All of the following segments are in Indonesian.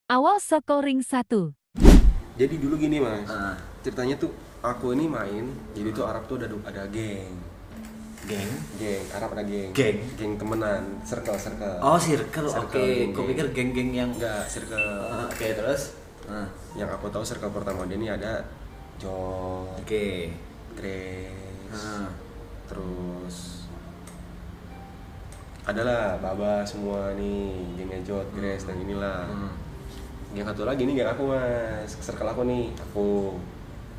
Awal scoring 1. Jadi dulu gini mas, Ah, ceritanya tuh aku ini main, jadi tuh Arab tuh ada geng, geng. Arab ada geng, Geng? temenan, circle. Oh, circle. Oke, geng-geng. kau pikir geng-geng yang Enggak, circle. Oke, terus. Yang aku tahu circle pertama dia ini ada John, Oke. Grace, Ah. terus adalah Baba semua nih, gengnya John, Grace dan inilah. Yang satu lagi nih geng aku mas, circle aku nih, aku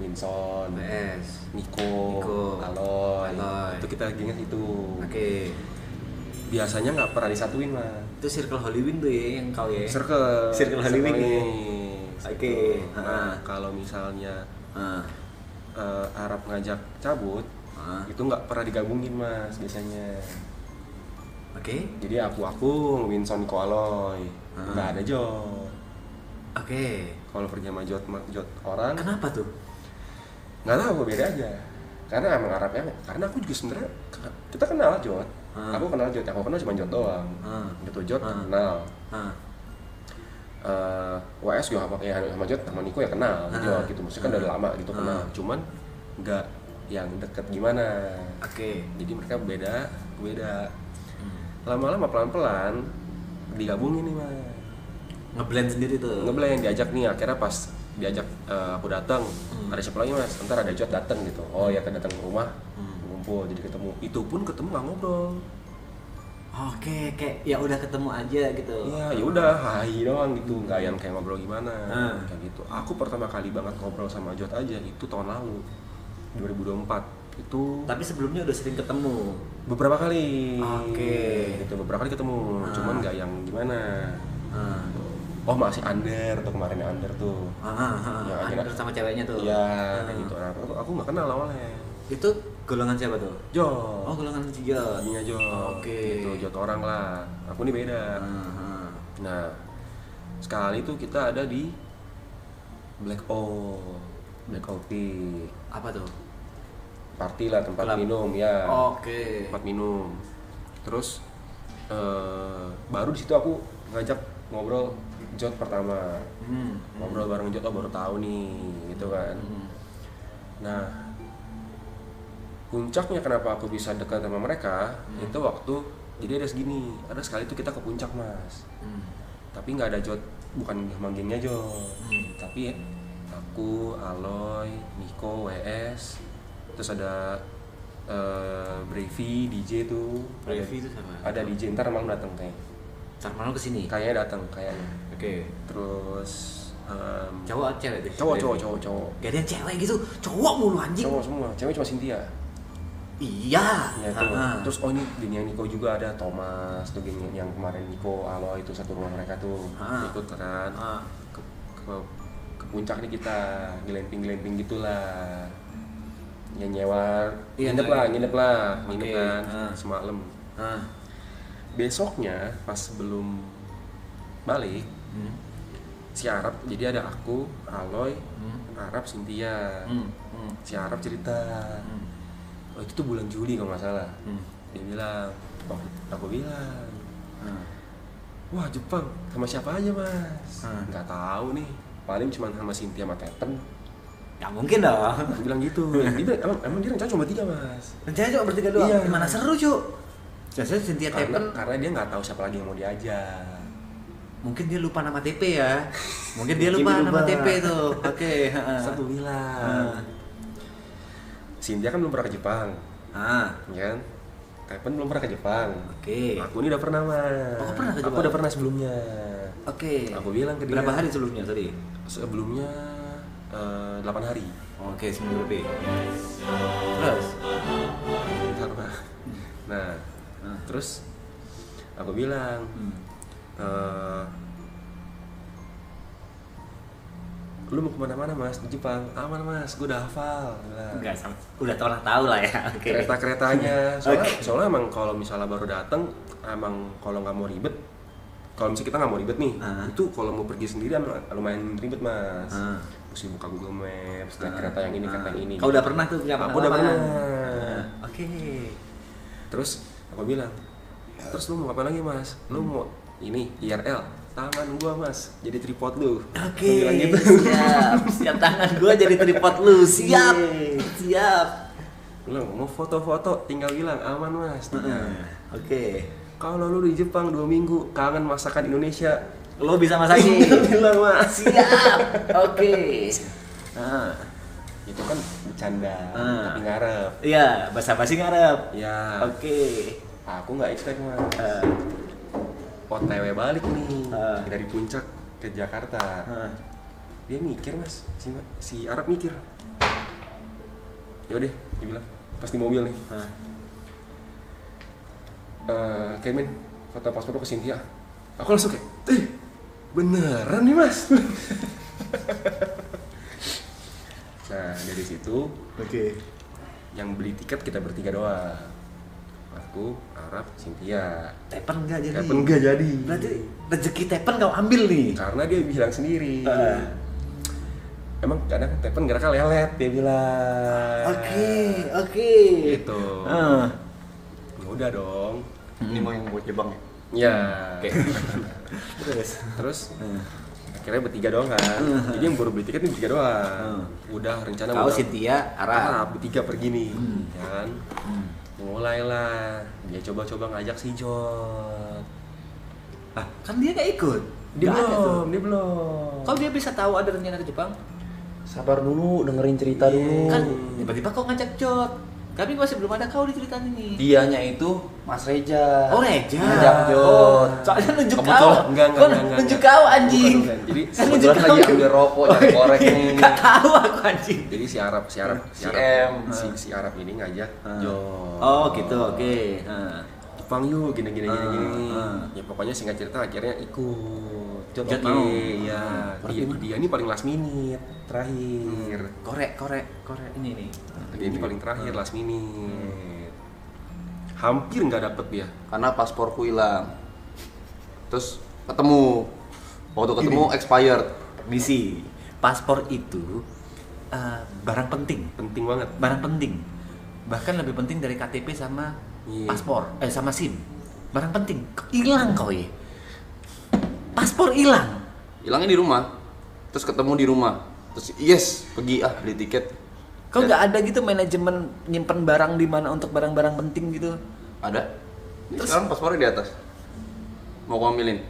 Winson, PS. Niko, Niko, Aloy. Aloy. Itu kita gengnya itu. Oke. Biasanya nggak pernah disatuin mas. Itu circle Hollywood tuh ya yang kau ya. Circle Hollywood ya. Wings. Oke. Nah, kalau misalnya Ah. Arab ngajak cabut, itu nggak pernah digabungin mas biasanya. Oke. Jadi aku Winson, Niko, Aloy. Nggak ada Jot. Oke. Kalau pergi sama Jot orang, Kenapa tuh? nggak tahu, beda aja. Karena emang Arabnya, karena aku juga sebenarnya kita kenal Jot. Aku kenal Jot, aku kenal cuma Jot doang. Jot kenal. WS juga sama Jot sama Niko ya kenal Jot gitu. Maksudnya kan udah lama gitu kenal. Cuman nggak yang deket gimana. Oke. Jadi mereka beda. Lama-lama pelan-pelan digabungin nih mas. Ngeblend sendiri tuh. Ngeblend, diajak nih, akhirnya pas diajak aku datang, ada siapa lagi mas, ntar ada Jot datang gitu, oh ya kan, datang ke rumah, ngumpul, jadi ketemu, itu pun ketemu nggak ngobrol. Oke, kayak ya udah ketemu aja gitu. Ya udah, hai doang gitu, nggak yang kayak ngobrol gimana, Hmm. kayak gitu. Aku pertama kali banget ngobrol sama Jot aja itu tahun lalu, 2024 itu. Tapi sebelumnya udah sering ketemu. Beberapa kali. Oke. Gitu, beberapa kali ketemu, cuman nggak yang gimana. Ah. Oh masih under tuh, kemarin under tuh. Ya, Under sama ceweknya tuh. Iya, kayak gitu. Nah, aku nggak kenal awalnya. Itu golongan siapa tuh? Jot. Oh, golongan Jot. Tadinya Jot. Oke. Gitu, Jot orang lah. Aku ini beda. Nah, sekali itu kita ada di Black Coffee. Apa tuh? Party lah, tempat Club. minum ya. Oke. Tempat minum. Terus baru di situ aku ngajak ngobrol Jot pertama. Ngobrol bareng Jot, oh baru tahu nih, gitu kan. Nah, puncaknya kenapa aku bisa dekat sama mereka itu waktu, jadi ada sekali itu kita ke puncak mas, tapi nggak ada Jot, bukan sama gengnya Jot, tapi aku, Aloy, Niko, WS, terus ada Brevi, DJ tuh. Brevi itu siapa? Ada DJ, ntar malam datang Ntar malam kesini. kayaknya datang kayaknya. Oke. Terus Cowok atau cewek tuh? cowok Gak ada yang cewek gitu. Cowok mulu anjing. cowok semua, cewek cuma Cynthia. Iya. Ya, tuh. Terus ini gengnya Niko juga ada Thomas tuh, geng yang kemarin Niko, Aloy itu satu rumah mereka tuh ikut kan ke puncak nih, kita glamping gitulah, ya nyewa nginep lah Oke. kan semalam. Besoknya pas sebelum balik si Arab, jadi ada aku, Aloy, Arab, Cynthia. Si Arab cerita, oh itu tuh bulan Juli kalau nggak salah. Dia bilang, aku bilang, wah Jepang sama siapa aja mas? Nggak tahu nih, paling cuma sama Cynthia sama Teten. Gak mungkin dong. Aku bilang gitu. Dia bilang, emang dia rencana cuma 3 mas. Rencana cuma bertiga doang. Iya. Gimana seru cu? Biasanya Cynthia Tepen. Karena dia nggak tahu siapa lagi yang mau diajak. Mungkin dia lupa nama TP ya. Mungkin dia Mungkin lupa dia nama lupa. TP tuh. Oke. Satu bilang, Cynthia kan belum pernah ke Jepang, ya kan? Tepen belum pernah ke Jepang. Oke. Aku ini udah pernah mas. Oh, pernah ke Aku Jepang? udah pernah sebelumnya. Oke. Aku bilang ke dia. Berapa hari sebelumnya tadi? Sebelumnya 8 hari. Oke, seminggu lebih. Terus? Bentar, Pak. Nah, terus aku bilang, lu mau kemana-mana mas di Jepang? Aman mas, gue udah hafal. Enggak, udah tahu lah ya. Oke. Kereta-keretanya, soalnya emang kalau misalnya baru datang, emang kalau nggak mau ribet, kalau misalnya kita nggak mau ribet nih, itu kalau mau pergi sendirian lumayan ribet mas. Mesti buka Google Maps, naik kereta yang ini, kereta yang ini. Kau udah pernah tuh punya Aku udah pernah. Oke. Terus aku bilang, terus lu mau ngapain lagi mas? Lu mau ini IRL? tangan gua mas jadi tripod lu. Oke, Gua bilang gitu. siap tangan gua jadi tripod lu, siap. Lu mau foto-foto tinggal bilang aman mas. Oke. Kalau lu di Jepang 2 minggu kangen masakan Indonesia, Lo bisa masakin. bilang mas. Siap. Oke. Itu kan bercanda, tapi ngarep. Iya, basa-basi ngarep. Ya, Oke. aku nggak expect mas. OTW balik nih dari Puncak ke Jakarta. Dia mikir mas, si Arab mikir. Yaudah, dia bilang pas di mobil nih. Kemen, foto paspor ke Cynthia. Aku langsung kayak, beneran nih mas. Nah dari situ, yang beli tiket kita bertiga doang. Aku, Arab, Cynthia. Tepen nggak jadi? Tepen nggak jadi. Berarti rezeki Tepen kau ambil nih. Karena dia bilang sendiri. Emang kadang Tepen geraknya lelet, dia bilang. Oke. Gitu. Ya udah dong. Ini mau yang buat Jepang ya? Ya. Oke. Terus akhirnya bertiga doang kan. Jadi yang baru beli tiket nih bertiga doang. Udah rencana Kau Cynthia, Arab. bertiga pergi nih, ya kan. Mulailah dia coba-coba ngajak si Jod. Kan dia nggak ikut. Dia Nggak ada tuh. belum. Kau dia bisa tahu ada rencana ke Jepang? Sabar dulu, dengerin cerita dulu. Kan tiba-tiba kau ngajak Jod. Tapi masih belum ada kau diceritain ini. Dianya itu Mas Reja. Oh Reja. Ngajak Jod. Soalnya nunjuk kau. Kebetulan, enggak. Nunjuk kau anjing. Bukan. Jadi Kebetulan lagi ambil rokok, nyari korek nih. Gak tahu aku anjing. jadi si Arab Si M. si Arab ini ngajak Jod. Oh gitu, oke. Jepang yuk gini. Ya pokoknya singkat cerita akhirnya ikut. Jod Oke, mau. ya. Dia ini paling last minute terakhir. Korek ini nih. Dia ini paling terakhir last minute. Hampir nggak dapet dia. Karena pasporku hilang. Terus ketemu. Waktu ketemu expired. Misi. Paspor itu barang penting. Penting banget. Barang penting. Bahkan lebih penting dari KTP sama paspor, sama SIM. Barang penting. Hilang kau ya. Paspor hilang. Hilangnya di rumah. Terus ketemu di rumah. Terus yes, pergi beli tiket. Kau nggak ada gitu manajemen nyimpen barang di mana untuk barang-barang penting gitu? Ada. Terus sekarang paspornya di atas. Mau gua ambilin.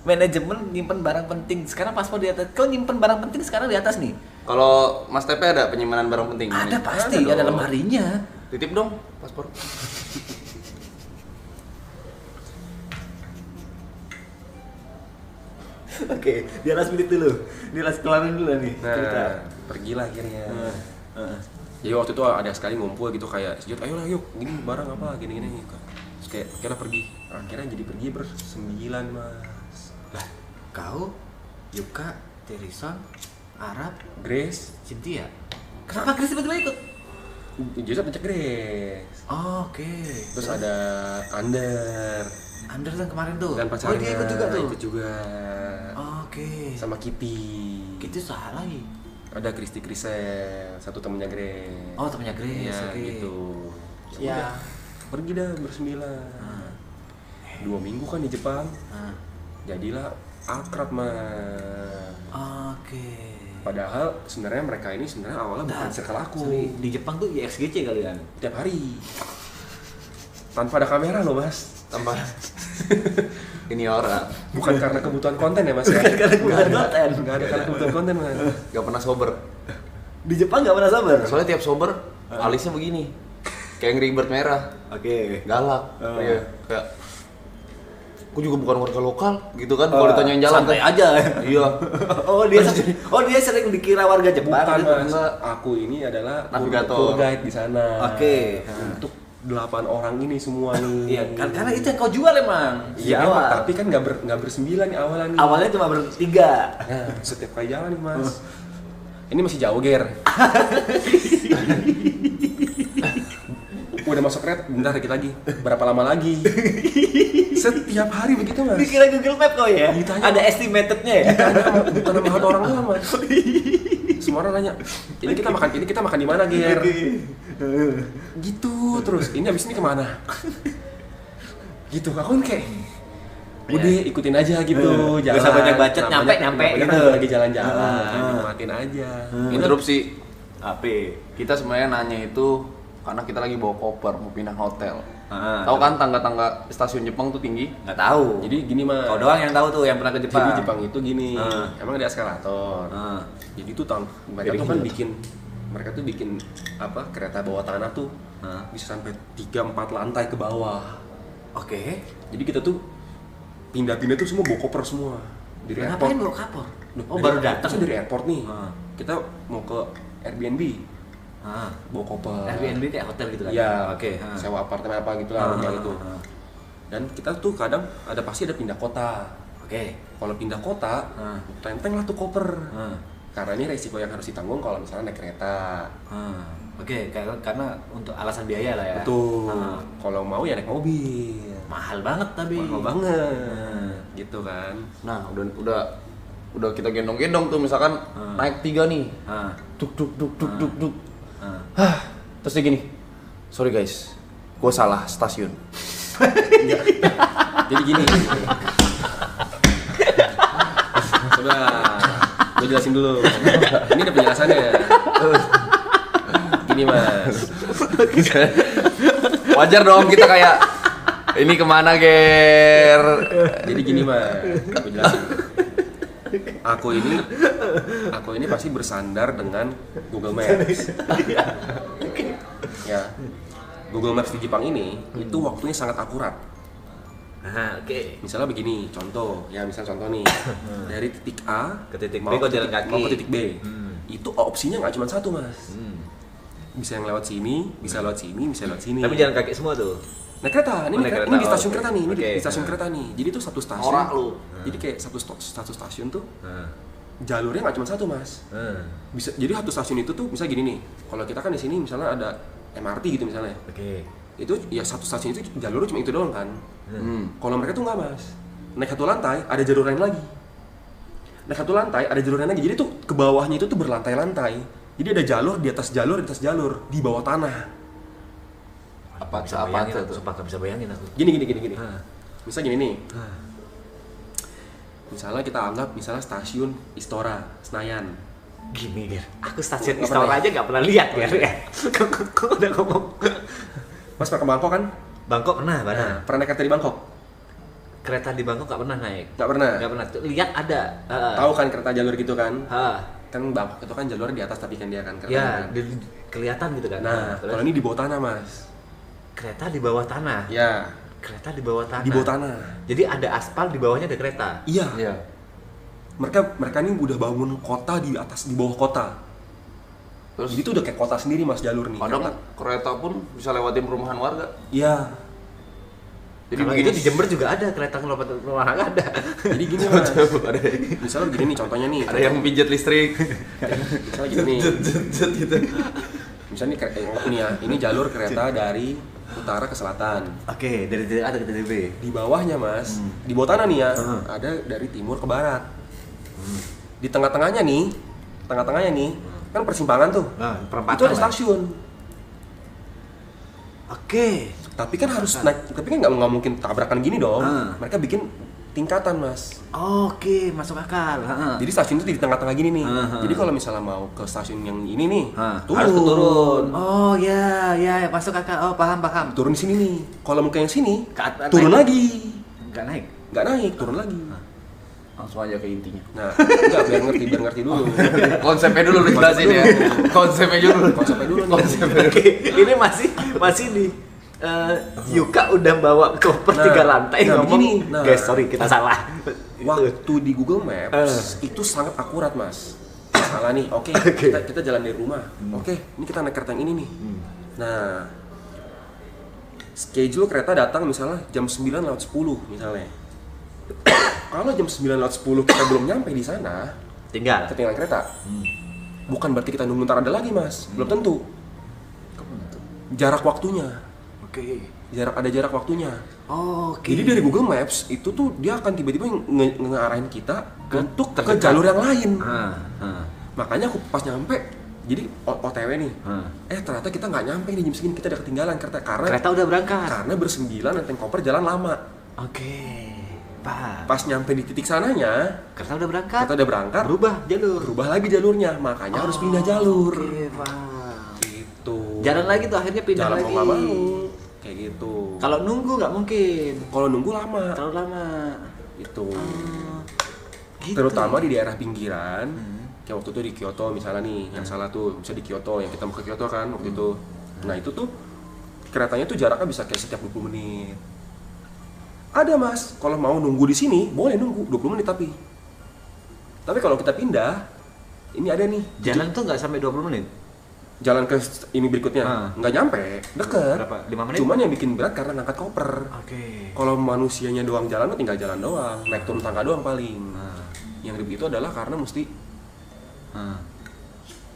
Manajemen nyimpen barang penting. Sekarang paspor di atas. Kau nyimpen barang penting sekarang di atas nih. Kalau Mas TP ada penyimpanan barang penting? Ada pasti, Ada ada dong. lemarinya. Titip dong paspor. Oke, dia last minute dulu. Dia last kelarin dulu nih. Nah, pergilah akhirnya. Jadi waktu itu ada sekali ngumpul gitu kayak, Jod, ayolah yuk, gini barang apa, gini. Terus kayak, akhirnya pergi. Akhirnya jadi pergi ber-9 mas. Lah, kau, Yuka, Terison, Arab, Grace, Cynthia. Kenapa Grace tiba-tiba ikut? Joseph ngecek Grace. Oke. Terus ada Under Under yang kemarin tuh. dan pacarnya. Oh, dia ikut juga tuh. Ikut juga. Oke. Sama Kitty. Gitu salah lagi. Ada Kristi Krisel, satu temennya Grace. Oh, temennya Grace. Iya, Oke. gitu. Ya. Udah, pergi dah bersembilan. 2 minggu kan di Jepang. Jadilah akrab mah. Oke. Padahal sebenarnya mereka ini sebenarnya awalnya bukan circle aku. Sorry, di Jepang tuh IXGC kalian. Tiap hari. Tanpa ada kamera loh mas. Tambah ini orang Bukan karena kebutuhan konten ya mas ya. Bukan karena kebutuhan konten. Nggak ada karena kebutuhan konten mas. gak pernah sober. Di Jepang nggak pernah sabar. Soalnya tiap sober alisnya begini. Kayak Angry Bird merah. Oke. Galak. Oh. Iya, kayak aku juga bukan warga lokal gitu kan kalau ditanyain jalan santai kan. aja. Iya. dia sering dikira warga Jepang Bukan gitu. mas. Enggak. Aku ini adalah Navigator. tour guide di sana. Oke. Untuk 8 orang ini semua nih. Iya, karena itu yang kau jual emang. Iya, Di awal. emang, tapi kan nggak bersembilan nih awalan nih. Awalnya cuma bertiga. Nah, setiap kali jalan nih mas. Ini masih jauh ger. Udah masuk kereta, bentar dikit lagi. Berapa lama lagi? Setiap hari begitu mas. Dikira Google Map kau ya? Ditanya. Ada estimatednya ya? Bukan nama satu orang doang mas. Semua orang nanya, ini kita makan di mana ger? Gitu terus. Ini abis ini kemana? Gitu. Aku kan kayak Udah ikutin aja gitu, Nggak usah banyak bacot, nyampe gitu. gitu. Lagi jalan-jalan, nikmatin aja. Interupsi. HP. Kita sebenarnya nanya itu karena kita lagi bawa koper mau pindah hotel. Tahu kan tangga-tangga stasiun Jepang tuh tinggi? Nggak tahu. Jadi gini mah. Kau doang yang tahu tuh yang pernah ke Jepang. Jadi Jepang itu gini, emang ada eskalator. Jadi tuh mereka tuh kan mereka tuh bikin apa kereta bawah tanah tuh bisa sampai 3-4 lantai ke bawah. Oke. Jadi kita tuh pindah-pindah tuh semua bawa koper semua dari airport. Ngapain bawa kapur? Oh, Dari- baru datang. maksudnya dari airport nih. Kita mau ke Airbnb, bawa koper. Airbnb kayak hotel gitu kan? Iya, Oke. sewa apartemen apa gitu lah, rumah itu. Dan kita tuh kadang pasti ada pindah kota. Oke. Kalau pindah kota, tenteng lah tuh koper. Hmm. Karena ini resiko yang harus ditanggung kalau misalnya naik kereta. Oke, karena untuk alasan biaya lah ya. Betul. Kalau mau ya naik mobil. Mahal banget tapi. Mahal banget. Gitu kan. Nah, udah kita gendong-gendong tuh misalkan naik 3 nih. Duk duk duk duk duk duk. Terus dia gini. Sorry guys, gue salah stasiun. Jadi gini. Coba gue jelasin dulu. Ini ada penjelasannya. Gini mas. Wajar dong kita kayak ini kemana Ger? Jadi gini mas, gue jelasin. Aku ini pasti bersandar dengan Google Maps. Ya, Google Maps di Jepang ini itu waktunya sangat akurat. Oke. Misalnya begini, contoh nih, dari titik A Ke titik B mau kau jalan kaki. mau ke titik B, itu opsinya nggak cuma satu mas. Bisa yang lewat sini, bisa lewat sini, bisa lewat sini. Tapi jalan kaki semua tuh. Naik kereta, ini naik kereta. di stasiun Oke. kereta nih, ini Oke. di stasiun kereta nih. Jadi tuh satu stasiun. Norak lu. Jadi kayak satu stasiun tuh jalurnya nggak cuma satu mas. Bisa jadi satu stasiun itu tuh misalnya gini nih. Kalau kita kan di sini misalnya ada MRT gitu misalnya. Oke. Itu ya satu stasiun itu jalurnya cuma itu doang kan. Kalau mereka tuh nggak mas. Naik satu lantai ada jalur lain lagi. Naik satu lantai ada jalur lain lagi. Jadi tuh ke bawahnya itu tuh berlantai-lantai. Jadi ada jalur di atas jalur, di atas jalur, di bawah tanah. Apa Bisa apa bayangin tuh? aku, sumpah gak bisa bayangin aku. Gini. Misal gini nih. Misalnya kita anggap misalnya stasiun Istora Senayan. Gini Ger, aku stasiun Nggak Istora pernah. aja gak pernah lihat Ger. Kok udah ngomong. Mas pernah ke Bangkok kan? Bangkok pernah, Nah, pernah naik kereta di Bangkok? Kereta di Bangkok gak pernah naik. Nggak pernah. Gak pernah. Tuh, lihat ada. Tahu kan kereta jalur gitu kan? Hah. Kan Bangkok itu kan jalurnya di atas tapi kan dia kan kereta. Ya, kan? kelihatan gitu kan. Nah, Terus, kalau ini di bawah tanah mas. kereta di bawah tanah. Ya, Kereta di bawah tanah. di bawah tanah. Jadi ada aspal di bawahnya ada kereta. Iya. Iya. Mereka ini udah bangun kota di atas, di bawah kota. Terus Jadi itu udah kayak kota sendiri mas jalur nih. kadang kereta pun bisa lewatin perumahan warga. Iya. Jadi Kalau begini itu di Jember juga ada kereta ngelompat rumah ada. Jadi gini mas. ada Misalnya begini nih contohnya nih. ada yang pijat listrik. Misalnya gini nih. gitu. Misalnya ini ya, ini jalur kereta dari utara ke selatan. Oke, dari titik A ke titik B. Di bawahnya mas, di bawah tanah nih ya, ada dari timur ke barat. Di tengah-tengahnya nih, kan persimpangan tuh. Nah, perempatan. Itu ada lah. stasiun. Oke. Tapi kan harus naik, tapi kan nggak mungkin tabrakan gini dong. Mereka bikin tingkatan mas. Oke, masuk akal. Jadi stasiun itu di tengah-tengah gini nih. Heeh. Jadi kalau misalnya mau ke stasiun yang ini nih, Harus turun. Oh ya, masuk akal. Oh, paham. Turun di sini nih. Kalau mau ke yang sini, Ke atas, turun naik. lagi. Nggak naik. Nggak naik, turun lagi. Langsung aja ke intinya. Nah, enggak biar ngerti dulu. Konsepnya dulu dijelasin ya. Konsepnya dulu. Konsepnya dulu nih. Oke, ini masih di Yuka udah bawa koper Nah, 3 lantai nah, ngomong. begini, nah. Guys, sorry kita salah. Waktu di Google Maps itu sangat akurat mas. Misalnya nih, oke, kita jalan dari rumah. Oke, ini kita naik kereta yang ini nih. Nah, schedule kereta datang misalnya jam 9:10 misalnya. Kalau jam 9:10 kita belum nyampe di sana, Tinggal. ketinggalan kereta. Bukan berarti kita nunggu ntar ada lagi mas, belum tentu. Jarak waktunya, Oke. ada jarak waktunya. Oke. Jadi dari Google Maps itu tuh dia akan tiba-tiba ngarahin kita untuk ke terdekat. jalur yang lain. Makanya aku pas nyampe, jadi OTW nih. Ternyata kita nggak nyampe nih jam segini, kita udah ketinggalan kereta Kereta udah berangkat. karena bersembilan nenteng koper jalan lama. Oke. Pas nyampe di titik sananya, Kereta udah berangkat. kita udah berangkat, berubah lagi jalurnya, makanya harus pindah jalur. Oke, paham. Gitu. Jalan lagi tuh akhirnya pindah Jalan lagi. mau nggak mau, kayak gitu. Kalau nunggu nggak mungkin. Kalau nunggu lama, Terlalu lama. itu. Gitu. Terutama di daerah pinggiran, kayak waktu itu di Kyoto misalnya nih, yang salah tuh, bisa di Kyoto, yang kita mau ke Kyoto kan waktu itu. Nah itu tuh keretanya tuh jaraknya bisa kayak setiap 20 menit. Ada mas, kalau mau nunggu di sini boleh nunggu 20 menit tapi kalau kita pindah, ini ada nih Jalan tuh nggak sampai 20 menit. jalan ke ini berikutnya, nggak nyampe, deket. Berapa? 5 menit? Cuman yang bikin berat karena ngangkat koper. Oke. Kalau manusianya doang jalan, lo tinggal jalan doang, naik turun tangga doang paling. Yang ribet itu adalah karena mesti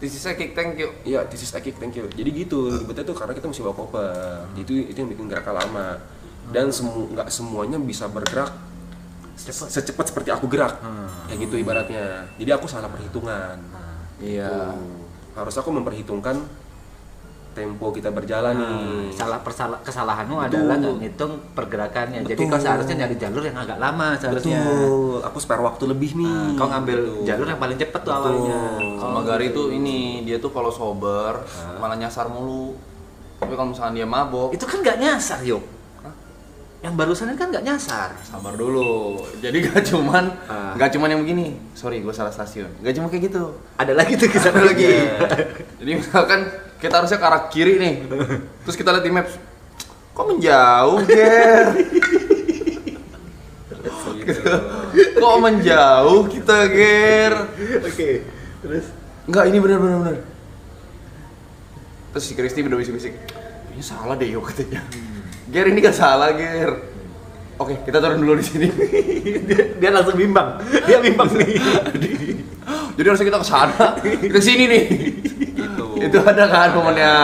This is a kick, thank you. iya, this is a kick, thank you. Jadi gitu, ribetnya tuh karena kita mesti bawa koper. Itu yang bikin geraknya lama. Dan nggak semuanya bisa bergerak secepat seperti aku gerak. Kayak gitu ibaratnya. Jadi aku salah perhitungan. Iya. Harus aku memperhitungkan tempo kita berjalan nih. Kesalahanmu Betul. adalah nggak ngitung pergerakannya. Jadi Betul. kau seharusnya nyari jalur yang agak lama seharusnya. Betul, aku spare waktu lebih nih. Kau ngambil Gitu. jalur yang paling cepat tuh Betul. awalnya. Sama Gary tuh ini, dia tuh kalau sober malah nyasar mulu. Tapi kalau misalnya dia mabok, Itu kan nggak nyasar, Yuk. Yang barusan kan nggak nyasar. sabar dulu. Jadi gak cuman yang begini. Sorry, gue salah stasiun. Gak cuma kayak gitu. Ada lagi tuh kisah Ada lagi. lagi. Jadi misalkan kita harusnya ke arah kiri nih. Terus kita lihat di maps. Kok menjauh, Ger? Gitu. Kok menjauh kita, Ger? Oke. Terus Enggak, ini benar. Terus si Kristi udah bisik-bisik. Ini salah deh, yuk katanya. Ger, ini gak salah, Ger. Oke, kita turun dulu di sini. dia langsung bimbang. Dia bimbang nih. Jadi harusnya kita ke sana, kita ke sini nih. Gitu. Itu ada kan momennya?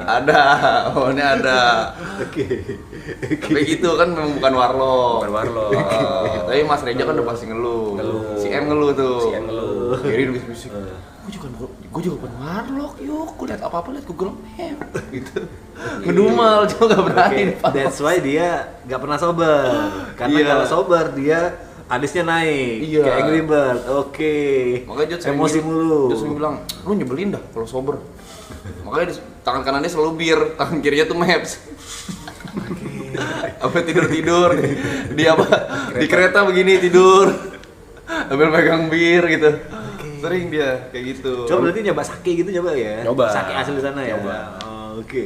Ada, momennya ada. Oke. Kayak gitu kan memang bukan warlock. Bukan warlock. Tapi Mas Reja kan udah pasti ngeluh. Si M ngeluh tuh. Si M ngeluh. Jadi udah bisik-bisik. Gue juga bukan warlock, yuk. Gue liat apa-apa liat Google Map. Gitu. Ngedumel, cuma gak berani. That's why dia nggak pernah sober. Karena Iya. kalau sober dia alisnya naik. Iya. Kayak Angry Bird. Oke. Makanya Jod sering Emosi mulu. Jod sering bilang, lu nyebelin dah kalau sober. Makanya tangan kanannya selalu bir, tangan kirinya tuh maps. Apa tidur di apa di kereta begini tidur sambil pegang bir gitu. Sering dia kayak gitu. Coba berarti nyoba sake gitu coba ya. Nyoba. Sake asli sana ya. Nyoba. Oh, oke.